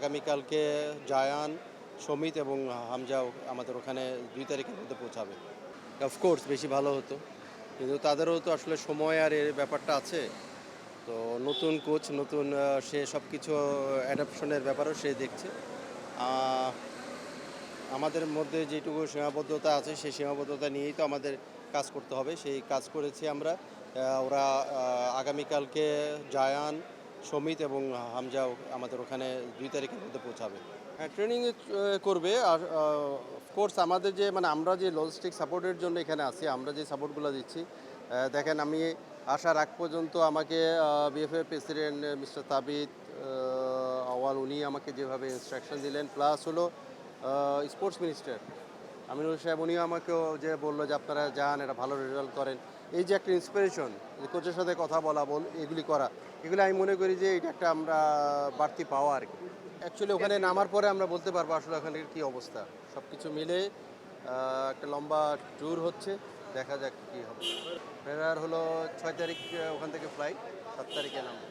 আগামীকালকে জায়ান, সমিত এবং হামজাও আমাদের ওখানে ২ তারিখের মধ্যে পৌঁছাবে। অফকোর্স বেশি ভালো হতো, কিন্তু তাদেরও তো আসলে সময় আর এর ব্যাপারটা আছে। তো নতুন কোচ, নতুন সে সব কিছু অ্যাডাপশনের ব্যাপারেও সে দেখছে। আ আমাদের মধ্যে যেটুকু সীমাবদ্ধতা আছে সেই সীমাবদ্ধতা নিয়েই তো আমাদের কাজ করতে হবে। সেই কাজ করেছি আমরা। ওরা আগামীকালকে জায়ান, সমিত এবং হামজাও আমাদের ওখানে ২ তারিখের মধ্যে পৌঁছাবে। হ্যাঁ, ট্রেনিং করবে। আর অফকোর্স আমাদের যে মানে আমরা যে লজিস্টিক সাপোর্টের জন্য এখানে আছি, আমরা যে সাপোর্টগুলো দিচ্ছি, দেখেন আমি আসার আগ পর্যন্ত আমাকে বিএফএ প্রেসিডেন্ট মিস্টার তাবিদ আউয়াল উনি আমাকে যেভাবে ইনস্ট্রাকশন দিলেন, প্লাস হলো স্পোর্টস মিনিস্টার আমিনুল সাহেব উনিও আমাকেও যে বললো যে আপনারা যান, এটা ভালো রেজাল্ট করেন। এই যে একটা ইন্সপিরেশন, কোচের সাথে কথা বলা এগুলি করা, এগুলো আমি মনে করি যে এটা একটা আমরা বাড়তি পাওয়া আর কি। অ্যাকচুয়ালি ওখানে নামার পরে আমরা বলতে পারবো আসলে ওখানে কী অবস্থা। সব কিছু মিলে একটা লম্বা ট্যুর হচ্ছে, দেখা যাক কী হবে। ফেরার হলো ৬ তারিখ ওখান থেকে ফ্লাইট, ৭ তারিখে নামবো।